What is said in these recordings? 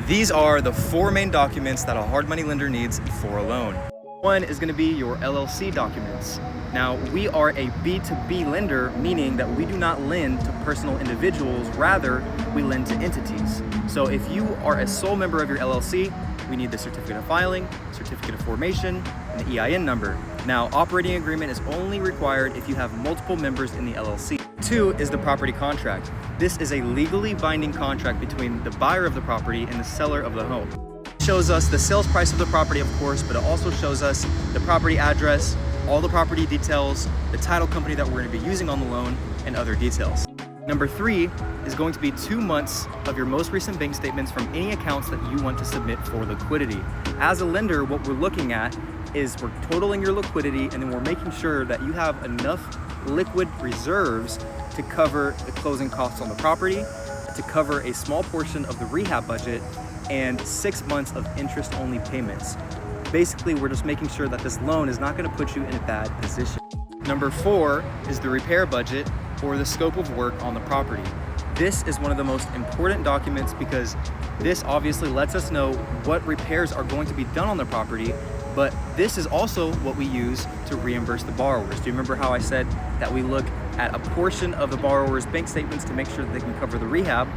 These are the four main documents that a hard money lender needs for a loan. One is going to be your LLC documents. Now, we are a B2B lender, meaning that we do not lend to personal individuals, rather, we lend to entities. So if you are a sole member of your LLC, we need the certificate of filing, certificate of formation, and the EIN number. Now, operating agreement is only required if you have multiple members in the LLC. Two is the property contract. This is a legally binding contract between the buyer of the property and the seller of the home. It shows us the sales price of the property, of course, but it also shows us the property address, all the property details, the title company that we're going to be using on the loan, and other details. Number three is going to be 2 months of your most recent bank statements from any accounts that you want to submit for liquidity. As a lender, what we're looking at is we're totaling your liquidity, and then we're making sure that you have enough liquid reserves to cover the closing costs on the property, to cover a small portion of the rehab budget, and 6 months of interest-only payments. Basically, we're just making sure that this loan is not going to put you in a bad position. Number four is the repair budget, or the scope of work on the property. This is one of the most important documents because this obviously lets us know what repairs are going to be done on the property, but this is also what we use to reimburse the borrowers. Do you remember how I said that we look at a portion of the borrower's bank statements to make sure that they can cover the rehab?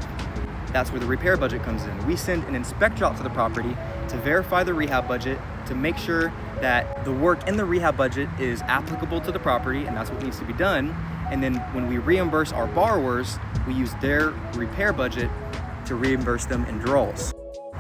That's where the repair budget comes in. We send an inspector out to the property to verify the rehab budget, to make sure that the work in the rehab budget is applicable to the property, and that's what needs to be done. And then when we reimburse our borrowers, we use their repair budget to reimburse them in draws.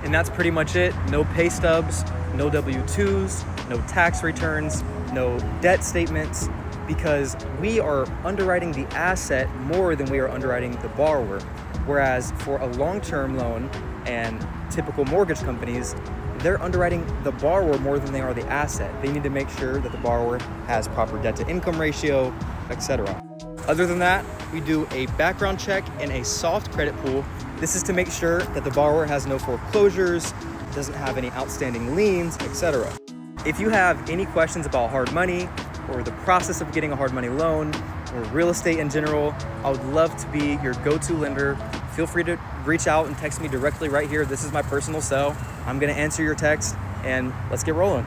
And that's pretty much it. No pay stubs, no W-2s, no tax returns, no debt statements, because we are underwriting the asset more than we are underwriting the borrower. Whereas for a long-term loan and typical mortgage companies, they're underwriting the borrower more than they are the asset. They need to make sure that the borrower has proper debt to income ratio, etc. Other than that, we do a background check and a soft credit pool. This is to make sure that the borrower has no foreclosures, doesn't have any outstanding liens, etc. If you have any questions about hard money or the process of getting a hard money loan or real estate in general, I would love to be your go-to lender. Feel free to reach out and text me directly right here. This is my personal cell. I'm gonna answer your text, and let's get rolling.